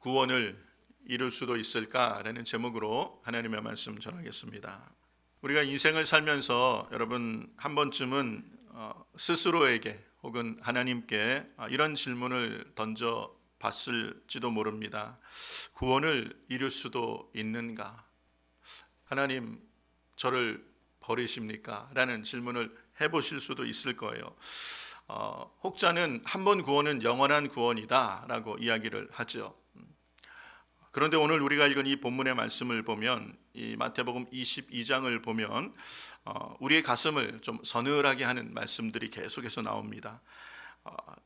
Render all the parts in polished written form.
구원을 이룰 수도 있을까라는 제목으로 하나님의 말씀 전하겠습니다. 우리가 인생을 살면서 여러분 한 번쯤은 스스로에게 혹은 하나님께 이런 질문을 던져 봤을지도 모릅니다. 구원을 이룰 수도 있는가? 하나님, 저를 버리십니까? 라는 질문을 해보실 수도 있을 거예요. 혹자는 한 번 구원은 영원한 구원이다 라고 이야기를 하죠. 그런데 오늘 우리가 읽은 이 본문의 말씀을 보면, 이 마태복음 22장을 보면 우리의 가슴을 좀 서늘하게 하는 말씀들이 계속해서 나옵니다.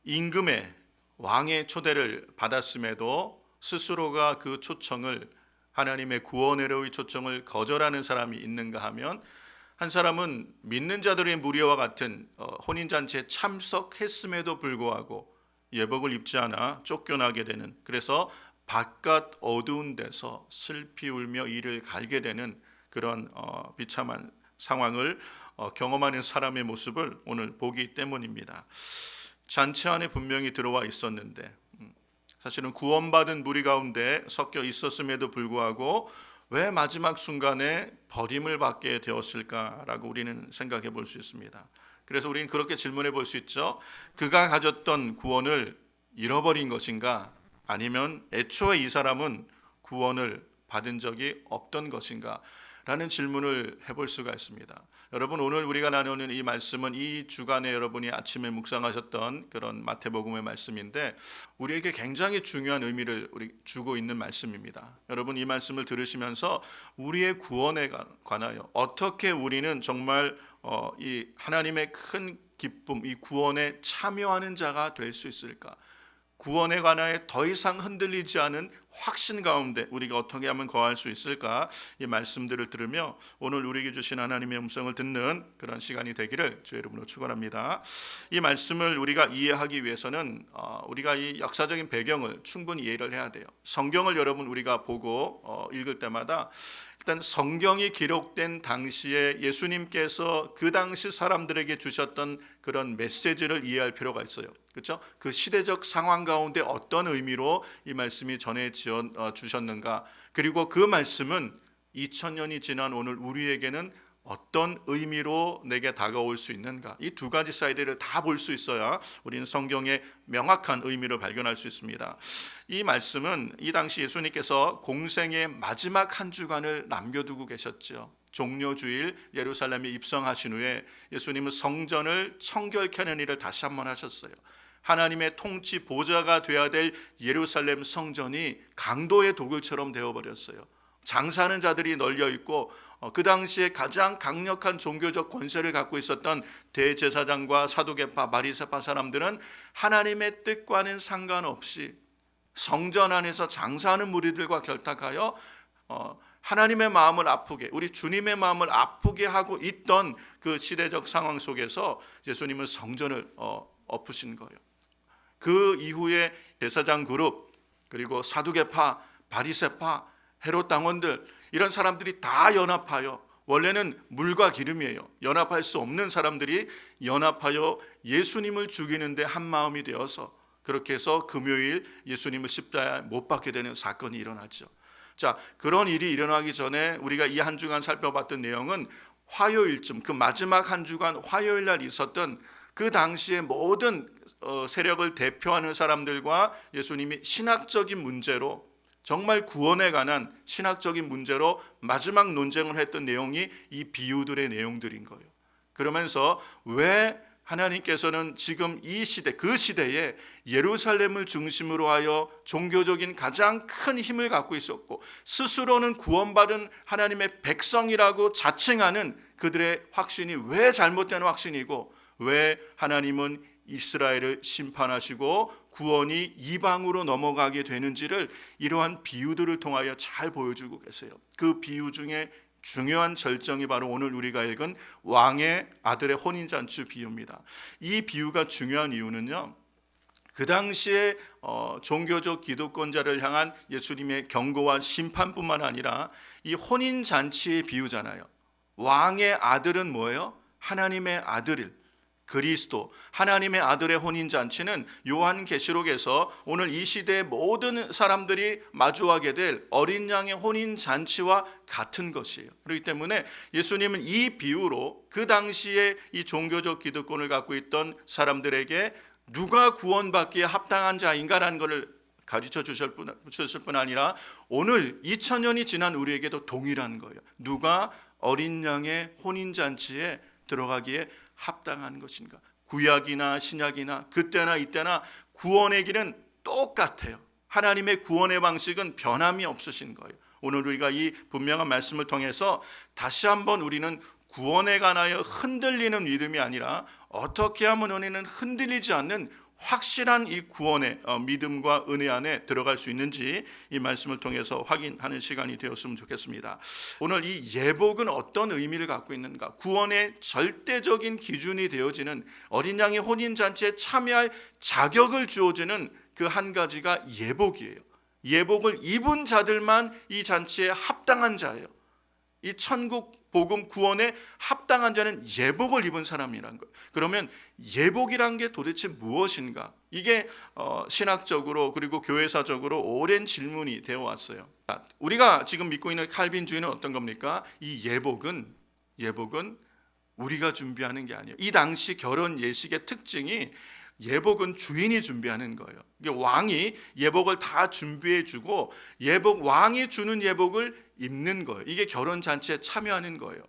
임금의 왕의 초대를 받았음에도 스스로가 그 초청을, 하나님의 구원의로의 초청을 거절하는 사람이 있는가 하면, 한 사람은 믿는 자들의 무리와 같은 혼인잔치에 참석했음에도 불구하고 예복을 입지 않아 쫓겨나게 되는, 그래서 바깥 어두운 데서 슬피 울며 이를 갈게 되는 그런 비참한 상황을 경험하는 사람의 모습을 오늘 보기 때문입니다. 잔치 안에 분명히 들어와 있었는데 사실은 구원받은 무리 가운데 섞여 있었음에도 불구하고 왜 마지막 순간에 버림을 받게 되었을까라고 우리는 생각해 볼 수 있습니다. 그래서 우리는 그렇게 질문해 볼 수 있죠. 그가 가졌던 구원을 잃어버린 것인가? 아니면 애초에 이 사람은 구원을 받은 적이 없던 것인가? 라는 질문을 해볼 수가 있습니다. 여러분, 오늘 우리가 나누는 이 말씀은 이 주간에 여러분이 아침에 묵상하셨던 그런 마태복음의 말씀인데, 우리에게 굉장히 중요한 의미를 주고 있는 말씀입니다. 여러분, 이 말씀을 들으시면서 우리의 구원에 관하여 어떻게 우리는 정말 이 하나님의 큰 기쁨, 이 구원에 참여하는 자가 될 수 있을까? 구원에 관하여 더 이상 흔들리지 않은 확신 가운데 우리가 어떻게 하면 거할 수 있을까? 이 말씀들을 들으며 오늘 우리에게 주신 하나님의 음성을 듣는 그런 시간이 되기를 주의 이름으로 축원합니다. 이 말씀을 우리가 이해하기 위해서는 우리가 이 역사적인 배경을 충분히 이해를 해야 돼요. 성경을 여러분 우리가 보고 읽을 때마다 일단 성경이 기록된 당시에 예수님께서 그 당시 사람들에게 주셨던 그런 메시지를 이해할 필요가 있어요. 그렇죠? 그 시대적 상황 가운데 어떤 의미로 이 말씀이 전해 주셨는가? 그리고 그 말씀은 2000년이 지난 오늘 우리에게는 어떤 의미로 내게 다가올 수 있는가? 이 두 가지 사이드를 다 볼 수 있어야 우리는 성경의 명확한 의미를 발견할 수 있습니다. 이 말씀은 이 당시 예수님께서 공생의 마지막 한 주간을 남겨두고 계셨죠. 종료주일 예루살렘에 입성하신 후에 예수님은 성전을 청결케 하는 일을 다시 한번 하셨어요. 하나님의 통치 보좌가 되어야 될 예루살렘 성전이 강도의 도굴처럼 되어버렸어요. 장사하는 자들이 널려 있고 그 당시에 가장 강력한 종교적 권세를 갖고 있었던 대제사장과 사두개파, 바리새파 사람들은 하나님의 뜻과는 상관없이 성전 안에서 장사하는 무리들과 결탁하여 하나님의 마음을 아프게, 우리 주님의 마음을 아프게 하고 있던 그 시대적 상황 속에서 예수님은 성전을 엎으신 거예요. 그 이후에 제사장 그룹, 그리고 사두개파, 바리새파, 헤롯 당원들, 이런 사람들이 다 연합하여, 원래는 물과 기름이에요. 연합할 수 없는 사람들이 연합하여 예수님을 죽이는데 한 마음이 되어서 그렇게 해서 금요일 예수님을 십자가에 못 박게 되는 사건이 일어나죠. 자, 그런 일이 일어나기 전에 우리가 이 한 주간 살펴봤던 내용은 화요일쯤, 그 마지막 한 주간 화요일 날 있었던 그 당시의 모든 세력을 대표하는 사람들과 예수님이 신학적인 문제로, 정말 구원에 관한 신학적인 문제로 마지막 논쟁을 했던 내용이 이 비유들의 내용들인 거예요. 그러면서 왜 하나님께서는 지금 이 시대, 그 시대에 예루살렘을 중심으로 하여 종교적인 가장 큰 힘을 갖고 있었고 스스로는 구원받은 하나님의 백성이라고 자칭하는 그들의 확신이 왜 잘못된 확신이고, 왜 하나님은 이스라엘을 심판하시고 구원이 이방으로 넘어가게 되는지를 이러한 비유들을 통하여 잘 보여주고 계세요. 그 비유 중에 중요한 절정이 바로 오늘 우리가 읽은 왕의 아들의 혼인잔치 비유입니다. 이 비유가 중요한 이유는요, 그 당시에 종교적 기득권자를 향한 예수님의 경고와 심판뿐만 아니라 이 혼인잔치의 비유잖아요. 왕의 아들은 뭐예요? 하나님의 아들일, 그리스도 하나님의 아들의 혼인잔치는 요한계시록에서 오늘 이 시대의 모든 사람들이 마주하게 될 어린 양의 혼인잔치와 같은 것이에요. 그렇기 때문에 예수님은 이 비유로 그 당시에 이 종교적 기득권을 갖고 있던 사람들에게 누가 구원받기에 합당한 자인가라는 것을 가르쳐 주셨을 뿐 아니라 오늘 2000년이 지난 우리에게도 동일한 거예요. 누가 어린 양의 혼인잔치에 들어가기에 합당한 것인가. 구약이나 신약이나 그때나 이때나 구원의 길은 똑같아요. 하나님의 구원의 방식은 변함이 없으신 거예요. 오늘 우리가 이 분명한 말씀을 통해서 다시 한번 우리는 구원에 관하여 흔들리는 믿음이 아니라 어떻게 하면 우리는 흔들리지 않는 확실한 이 구원의 믿음과 은혜 안에 들어갈 수 있는지 이 말씀을 통해서 확인하는 시간이 되었으면 좋겠습니다. 오늘 이 예복은 어떤 의미를 갖고 있는가? 구원의 절대적인 기준이 되어지는 어린 양의 혼인잔치에 참여할 자격을 주어지는 그 한 가지가 예복이에요. 예복을 입은 자들만 이 잔치에 합당한 자예요. 이 천국 복음 구원에 합당한 자는 예복을 입은 사람이란 거예요. 그러면 예복이란 게 도대체 무엇인가? 이게 신학적으로 그리고 교회사적으로 오랜 질문이 되어 왔어요. 우리가 지금 믿고 있는 칼빈주의는 어떤 겁니까? 이 예복은 우리가 준비하는 게 아니에요. 이 당시 결혼 예식의 특징이 예복은 주인이 준비하는 거예요. 왕이 예복을 다 준비해 주고 왕이 주는 예복을 입는 거예요. 이게 결혼 잔치에 참여하는 거예요.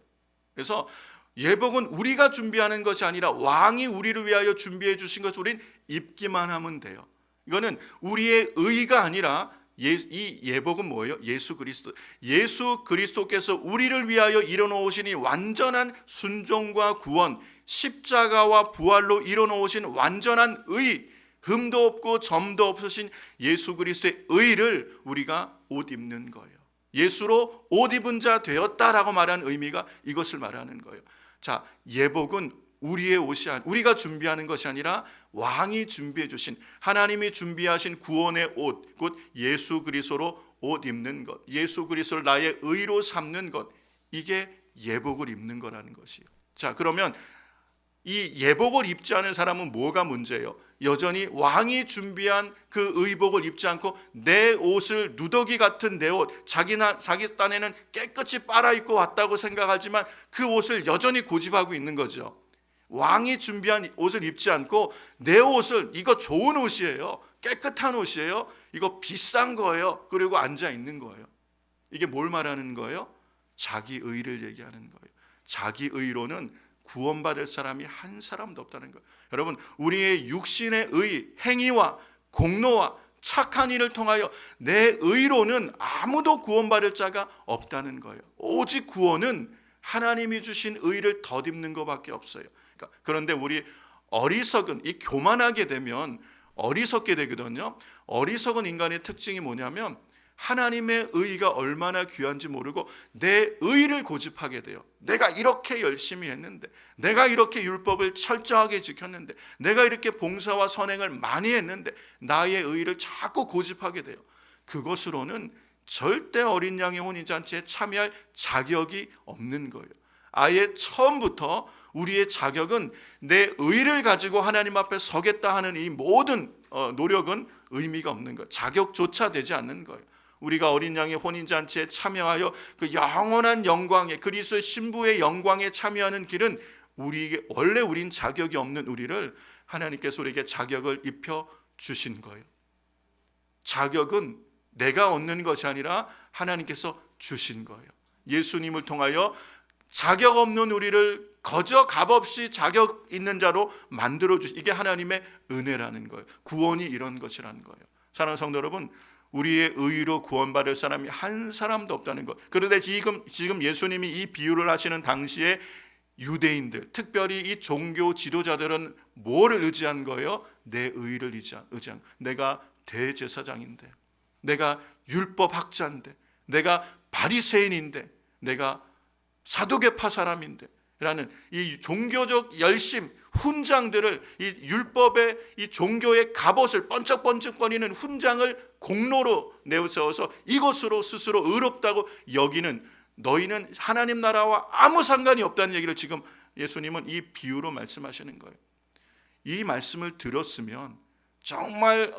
그래서 예복은 우리가 준비하는 것이 아니라 왕이 우리를 위하여 준비해 주신 것을 우린 입기만 하면 돼요. 이거는 우리의 의가 아니라 이 예복은 뭐예요? 예수 그리스도. 예수 그리스도께서 우리를 위하여 이뤄놓으신 이 완전한 순종과 구원, 십자가와 부활로 이뤄놓으신 완전한 의, 흠도 없고 점도 없으신 예수 그리스도의 의를 우리가 옷 입는 거예요. 예수로 옷 입은 자 되었다라고 말하는 의미가 이것을 말하는 거예요. 자, 예복은 우리의 옷이 우리가 준비하는 것이 아니라 왕이 준비해 주신 하나님이 준비하신 구원의 옷, 곧 예수 그리스도로 옷 입는 것, 예수 그리스도를 나의 의로 삼는 것, 이게 예복을 입는 거라는 것이에요. 자, 그러면 이 예복을 입지 않은 사람은 뭐가 문제예요? 여전히 왕이 준비한 그 의복을 입지 않고 내 옷을 누더기 같은 내 옷, 자기 딴에는 깨끗이 빨아입고 왔다고 생각하지만 그 옷을 여전히 고집하고 있는 거죠. 왕이 준비한 옷을 입지 않고 내 옷을, 이거 좋은 옷이에요, 깨끗한 옷이에요, 이거 비싼 거예요, 그리고 앉아 있는 거예요. 이게 뭘 말하는 거예요? 자기 의를 얘기하는 거예요. 자기 의로는 구원받을 사람이 한 사람도 없다는 거예요. 여러분, 우리의 육신의 의, 행위와 공로와 착한 일을 통하여 내 의로는 아무도 구원받을 자가 없다는 거예요. 오직 구원은 하나님이 주신 의를 덧입는 것밖에 없어요. 그런데 우리 어리석은, 이 교만하게 되면 어리석게 되거든요. 어리석은 인간의 특징이 뭐냐면 하나님의 의가 얼마나 귀한지 모르고 내 의를 고집하게 돼요. 내가 이렇게 열심히 했는데, 내가 이렇게 율법을 철저하게 지켰는데, 내가 이렇게 봉사와 선행을 많이 했는데 나의 의를 자꾸 고집하게 돼요. 그것으로는 절대 어린 양의 혼인잔치에 참여할 자격이 없는 거예요. 아예 처음부터 우리의 자격은 내 의를 가지고 하나님 앞에 서겠다 하는 이 모든 노력은 의미가 없는 거예요. 자격조차 되지 않는 거예요. 우리가 어린 양의 혼인잔치에 참여하여 그 영원한 영광에, 그리스도의 신부의 영광에 참여하는 길은 우리에게, 원래 우린 자격이 없는 우리를 하나님께서 우리에게 자격을 입혀 주신 거예요. 자격은 내가 얻는 것이 아니라 하나님께서 주신 거예요. 예수님을 통하여 자격 없는 우리를 거저 값없이 자격 있는 자로 만들어 주신, 이게 하나님의 은혜라는 거예요. 구원이 이런 것이라는 거예요. 사랑하는 성도 여러분, 우리의 의로 구원받을 사람이 한 사람도 없다는 것. 그런데 지금 예수님이 이 비유를 하시는 당시에 유대인들, 특별히 이 종교 지도자들은 뭐를 의지한 거예요? 내 의를 의지한. 내가 대제사장인데, 내가 율법학자인데, 내가 바리새인인데, 내가 사두개파 사람인데 라는 이 종교적 열심, 훈장들을, 이 율법의 이 종교의 갑옷을 번쩍번쩍거리는 훈장을 공로로 내세워서 이것으로 스스로 의롭다고 여기는, 너희는 하나님 나라와 아무 상관이 없다는 얘기를 지금 예수님은 이 비유로 말씀하시는 거예요. 이 말씀을 들었으면 정말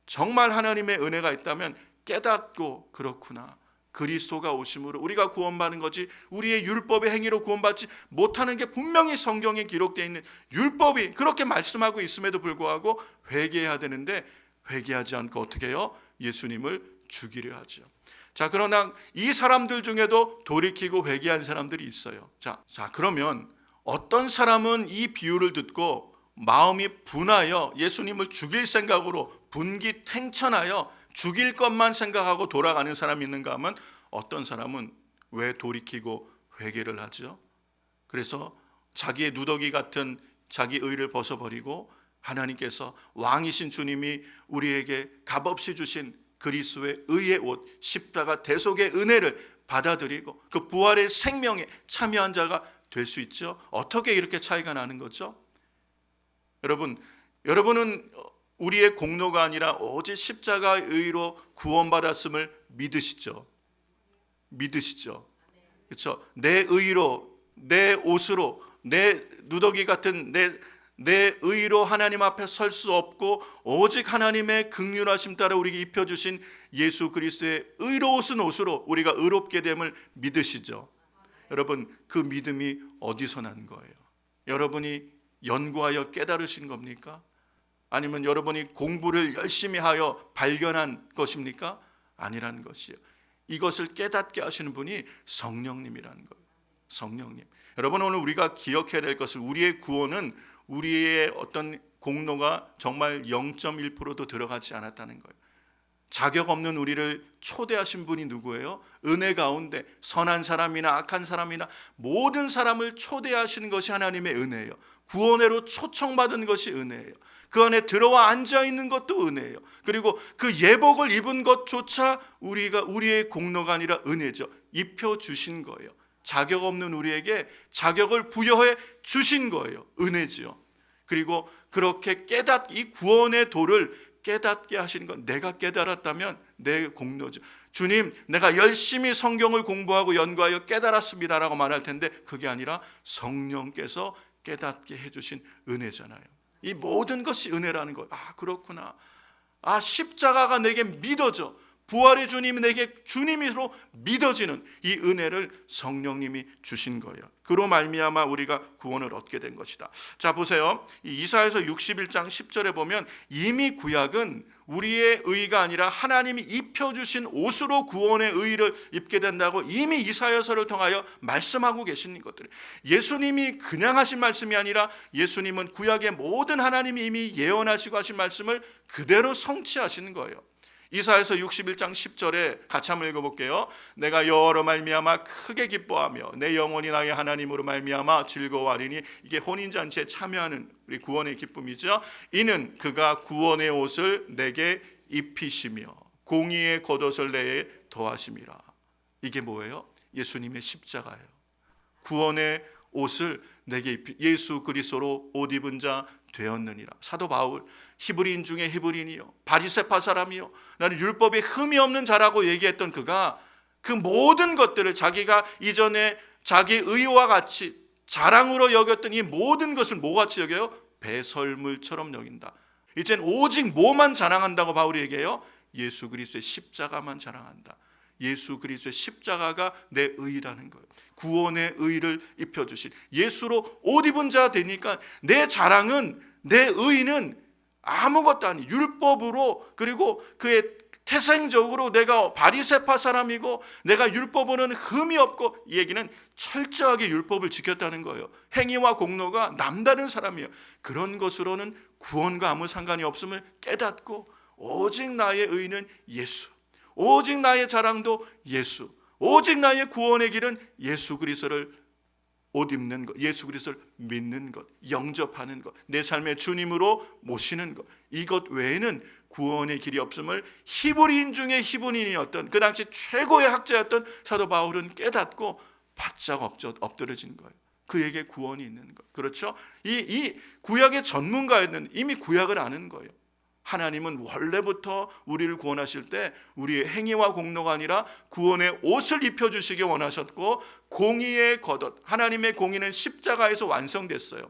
하나님의 은혜가 있다면 깨닫고, 그렇구나, 그리스도가 오심으로 우리가 구원받는 거지 우리의 율법의 행위로 구원받지 못하는 게 분명히 성경에 기록되어 있는 율법이 그렇게 말씀하고 있음에도 불구하고 회개해야 되는데 회개하지 않고 어떻게 해요? 예수님을 죽이려 하죠. 자, 그러나 이 사람들 중에도 돌이키고 회개한 사람들이 있어요. 자, 그러면 어떤 사람은 이 비유를 듣고 마음이 분하여 예수님을 죽일 생각으로 분기탱천하여 죽일 것만 생각하고 돌아가는 사람이 있는가 하면 어떤 사람은 왜 돌이키고 회개를 하죠? 그래서 자기의 누더기 같은 자기 의를 벗어버리고 하나님께서 왕이신 주님이 우리에게 값없이 주신 그리스도의 의의 옷, 십자가 대속의 은혜를 받아들이고 그 부활의 생명에 참여한 자가 될 수 있죠. 어떻게 이렇게 차이가 나는 거죠? 여러분은 우리의 공로가 아니라 오직 십자가의 의로 구원받았음을 믿으시죠? 그렇죠? 내 의로, 내 옷으로, 내 누더기 같은 내 의로 하나님 앞에 설 수 없고 오직 하나님의 긍휼하심 따라 우리에게 입혀주신 예수 그리스도의 의로우신 옷으로 우리가 의롭게 됨을 믿으시죠? 여러분, 그 믿음이 어디서 난 거예요? 여러분이 연구하여 깨달으신 겁니까? 아니면 여러분이 공부를 열심히 하여 발견한 것입니까? 아니라는 것이에요. 이것을 깨닫게 하시는 분이 성령님이라는 거예요. 성령님. 여러분, 오늘 우리가 기억해야 될 것은 우리의 구원은 우리의 어떤 공로가 정말 0.1%도 들어가지 않았다는 거예요. 자격 없는 우리를 초대하신 분이 누구예요? 은혜 가운데 선한 사람이나 악한 사람이나 모든 사람을 초대하시는 것이 하나님의 은혜예요. 구원회로 초청받은 것이 은혜예요. 그 안에 들어와 앉아있는 것도 은혜예요. 그리고 그 예복을 입은 것조차 우리의 공로가 아니라 은혜죠. 입혀주신 거예요. 자격 없는 우리에게 자격을 부여해 주신 거예요. 은혜죠. 그리고 그렇게 이 구원의 도를 깨닫게 하시는 건 내가 깨달았다면 내 공로죠. 주님, 내가 열심히 성경을 공부하고 연구하여 깨달았습니다라고 말할 텐데 그게 아니라 성령께서 깨닫게 해주신 은혜잖아요. 이 모든 것이 은혜라는 거예요. 아, 그렇구나. 아, 십자가가 내게 믿어져. 부활의 주님이 내게 주님으로 믿어지는 이 은혜를 성령님이 주신 거예요. 그로 말미암아 우리가 구원을 얻게 된 것이다. 자, 보세요. 이사야서 61장 10절에 보면 이미 구약은 우리의 의가 아니라 하나님이 입혀주신 옷으로 구원의 의를 입게 된다고 이미 이사야서를 통하여 말씀하고 계신 것들이, 예수님이 그냥 하신 말씀이 아니라 예수님은 구약의 모든 하나님이 이미 예언하시고 하신 말씀을 그대로 성취하시는 거예요. 이사야서 61장 10절에 같이 한번 읽어볼게요. 내가 여호와로 말미암아 크게 기뻐하며 내 영혼이 나의 하나님으로 말미암아 즐거워하리니, 이게 혼인잔치에 참여하는 우리 구원의 기쁨이죠. 이는 그가 구원의 옷을 내게 입히시며 공의의 겉옷을 내게 더하심이라. 이게 뭐예요? 예수님의 십자가예요. 구원의 옷을 내게 예수 그리스도로 옷 입은 자 되었느니라. 사도 바울, 히브리인 중에 히브리인이요 바리새파 사람이요 나는 율법에 흠이 없는 자라고 얘기했던 그가 그 모든 것들을 자기가 이전에 자기 의와 같이 자랑으로 여겼던 이 모든 것을 뭐같이 여겨요? 배설물처럼 여긴다. 이젠 오직 뭐만 자랑한다고 바울이 얘기해요? 예수 그리스도의 십자가만 자랑한다. 예수 그리스도의 십자가가 내 의라는 거예요. 구원의 의를 입혀주신 예수로 옷 입은 자 되니까 내 자랑은, 내 의는 아무것도 아니, 율법으로, 그리고 그의 태생적으로 내가 바리새파 사람이고 내가 율법으로는 흠이 없고, 이 얘기는 철저하게 율법을 지켰다는 거예요. 행위와 공로가 남다른 사람이에요. 그런 것으로는 구원과 아무 상관이 없음을 깨닫고 오직 나의 의는 예수, 오직 나의 자랑도 예수, 오직 나의 구원의 길은 예수 그리스도를 옷 입는 것, 예수 그리스도를 믿는 것, 영접하는 것, 내 삶의 주님으로 모시는 것, 이것 외에는 구원의 길이 없음을 히브리인 중에 히브리인이었던 그 당시 최고의 학자였던 사도 바울은 깨닫고 바짝 엎드려진 거예요. 그에게 구원이 있는 것. 그렇죠? 이 구약의 전문가였는 이미 구약을 아는 거예요. 하나님은 원래부터 우리를 구원하실 때 우리의 행위와 공로가 아니라 구원의 옷을 입혀주시기 원하셨고, 공의의 겉옷, 하나님의 공의는 십자가에서 완성됐어요.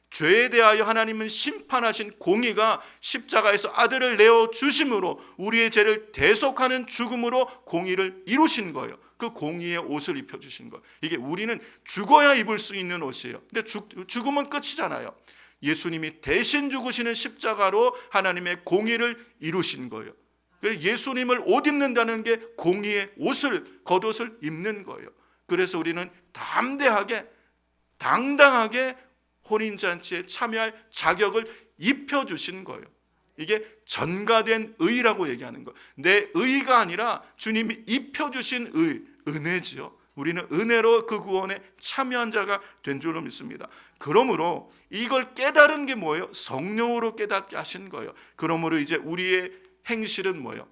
죄에 대하여 하나님은 심판하신 공의가 십자가에서 아들을 내어 주심으로 우리의 죄를 대속하는 죽음으로 공의를 이루신 거예요. 그 공의의 옷을 입혀주신 거예요. 이게 우리는 죽어야 입을 수 있는 옷이에요. 근데 죽음은 끝이잖아요. 예수님이 대신 죽으시는 십자가로 하나님의 공의를 이루신 거예요. 그래서 예수님을 옷 입는다는 게 공의의 옷을, 겉옷을 입는 거예요. 그래서 우리는 담대하게 당당하게 혼인잔치에 참여할 자격을 입혀주신 거예요. 이게 전가된 의라고 얘기하는 거예요. 내 의가 아니라 주님이 입혀주신 의, 은혜지요. 우리는 은혜로 그 구원에 참여한 자가 된 줄로 믿습니다. 그러므로 이걸 깨달은 게 뭐예요? 성령으로 깨닫게 하신 거예요. 그러므로 이제 우리의 행실은 뭐예요?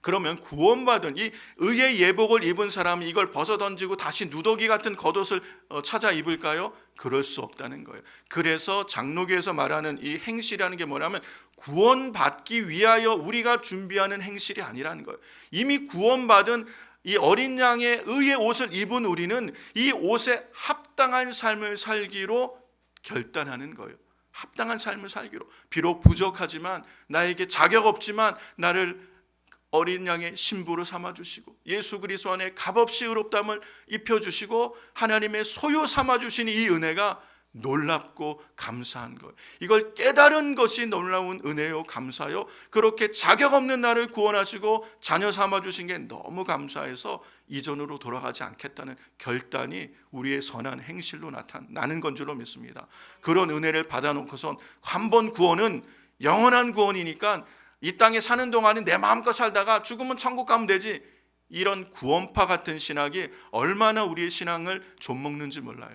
그러면 구원받은 이 의의 예복을 입은 사람이 이걸 벗어던지고 다시 누더기 같은 겉옷을 찾아 입을까요? 그럴 수 없다는 거예요. 그래서 장로교에서 말하는 이 행실이라는 게 뭐냐면 구원받기 위하여 우리가 준비하는 행실이 아니라는 거예요. 이미 구원받은 이 어린 양의 의의 옷을 입은 우리는 이 옷에 합당한 삶을 살기로 결단하는 거예요. 합당한 삶을 살기로. 비록 부족하지만, 나에게 자격 없지만 나를 어린 양의 신부로 삼아주시고 예수 그리스도 안에 값없이 의롭다함을 입혀주시고 하나님의 소유 삼아주신 이 은혜가 놀랍고 감사한 거예요. 이걸 깨달은 것이 놀라운 은혜요, 감사요. 그렇게 자격 없는 나를 구원하시고 자녀 삼아주신 게 너무 감사해서 이전으로 돌아가지 않겠다는 결단이 우리의 선한 행실로 나타나는 건 줄로 믿습니다. 그런 은혜를 받아놓고선 한 번 구원은 영원한 구원이니까 이 땅에 사는 동안은 내 마음껏 살다가 죽으면 천국 가면 되지, 이런 구원파 같은 신학이 얼마나 우리의 신앙을 좀먹는지 몰라요.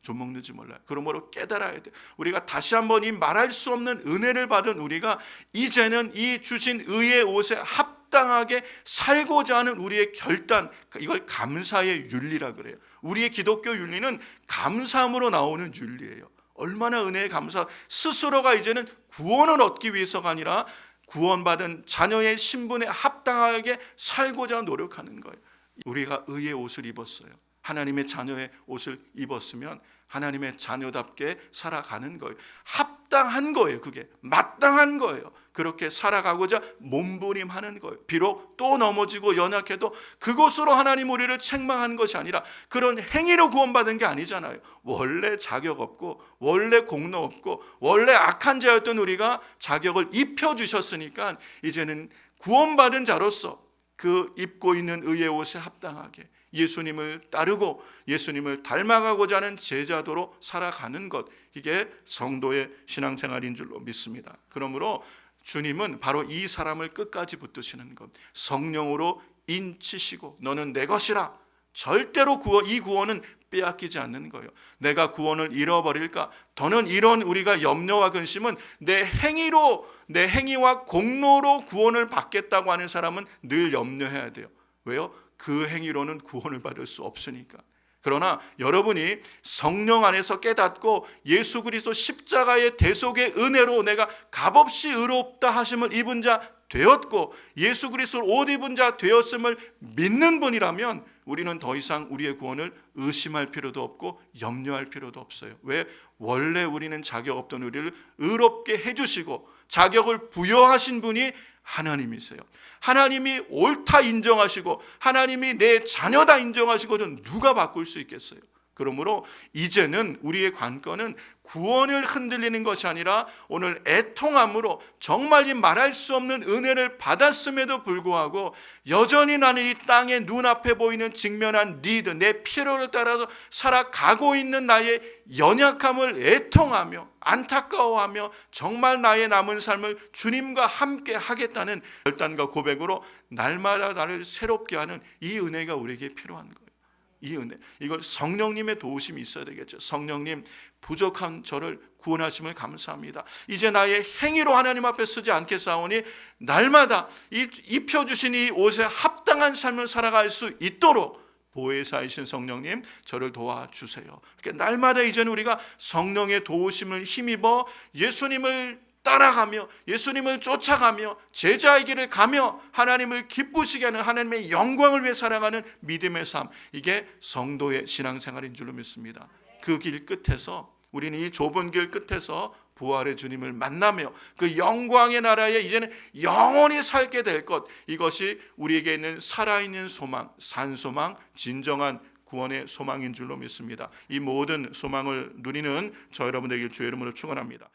좀먹는지 몰라요. 그러므로 깨달아야 돼. 우리가 다시 한번 이 말할 수 없는 은혜를 받은 우리가 이제는 이 주신 의의 옷에 합당하게 살고자 하는 우리의 결단, 이걸 감사의 윤리라 그래요. 우리의 기독교 윤리는 감사함으로 나오는 윤리예요. 얼마나 은혜에 감사, 스스로가 이제는 구원을 얻기 위해서가 아니라 구원받은 자녀의 신분에 합당하게 살고자 노력하는 거예요. 우리가 의의 옷을 입었어요. 하나님의 자녀의 옷을 입었으면 하나님의 자녀답게 살아가는 거예요. 합당한 거예요. 그게 마땅한 거예요. 그렇게 살아가고자 몸부림하는 거예요. 비록 또 넘어지고 연약해도 그것으로 하나님 우리를 책망하는 것이 아니라 그런 행위로 구원받은 게 아니잖아요. 원래 자격 없고 원래 공로 없고 원래 악한 자였던 우리가 자격을 입혀주셨으니까 이제는 구원받은 자로서 그 입고 있는 의의 옷에 합당하게 예수님을 따르고 예수님을 닮아가고자 하는 제자도로 살아가는 것, 이게 성도의 신앙생활인 줄로 믿습니다. 그러므로 주님은 바로 이 사람을 끝까지 붙드시는 것, 성령으로 인치시고 너는 내 것이라. 절대로 이 구원은 빼앗기지 않는 거예요. 내가 구원을 잃어버릴까? 더는 이런 우리가 염려와 근심은 내 행위와 공로로 구원을 받겠다고 하는 사람은 늘 염려해야 돼요. 왜요? 그 행위로는 구원을 받을 수 없으니까. 그러나 여러분이 성령 안에서 깨닫고 예수 그리스도 십자가의 대속의 은혜로 내가 값없이 의롭다 하심을 입은 자 되었고 예수 그리스도를 옷 입은 자 되었음을 믿는 분이라면 우리는 더 이상 우리의 구원을 의심할 필요도 없고 염려할 필요도 없어요. 왜? 원래 우리는 자격 없던 우리를 의롭게 해주시고 자격을 부여하신 분이 하나님이세요. 하나님이 옳다 인정하시고 하나님이 내 자녀다 인정하시고 좀 누가 바꿀 수 있겠어요? 그러므로 이제는 우리의 관건은 구원을 흔들리는 것이 아니라 오늘 애통함으로 정말 이 말할 수 없는 은혜를 받았음에도 불구하고 여전히 나는 이 땅에 눈앞에 보이는 직면한 니드, 내 필요를 따라서 살아가고 있는 나의 연약함을 애통하며 안타까워하며 정말 나의 남은 삶을 주님과 함께 하겠다는 결단과 고백으로 날마다 나를 새롭게 하는 이 은혜가 우리에게 필요한 거예요. 이 은혜, 이걸 성령님의 도우심이 있어야 되겠죠. 성령님, 부족한 저를 구원하심을 감사합니다. 이제 나의 행위로 하나님 앞에 서지 않겠사오니 날마다 입혀주신 이 옷에 합당한 삶을 살아갈 수 있도록 보혜사이신 성령님 저를 도와주세요. 그러니까 날마다 이제는 우리가 성령의 도우심을 힘입어 예수님을 따라가며 예수님을 쫓아가며 제자의 길을 가며 하나님을 기쁘시게 하는 하나님의 영광을 위해 살아가는 믿음의 삶, 이게 성도의 신앙생활인 줄로 믿습니다. 그 길 끝에서 우리는 이 좁은 길 끝에서 부활의 주님을 만나며 그 영광의 나라에 이제는 영원히 살게 될 것, 이것이 우리에게 있는 살아있는 소망, 산소망, 진정한 구원의 소망인 줄로 믿습니다. 이 모든 소망을 누리는 저 여러분 되길 주의 이름으로 축원합니다.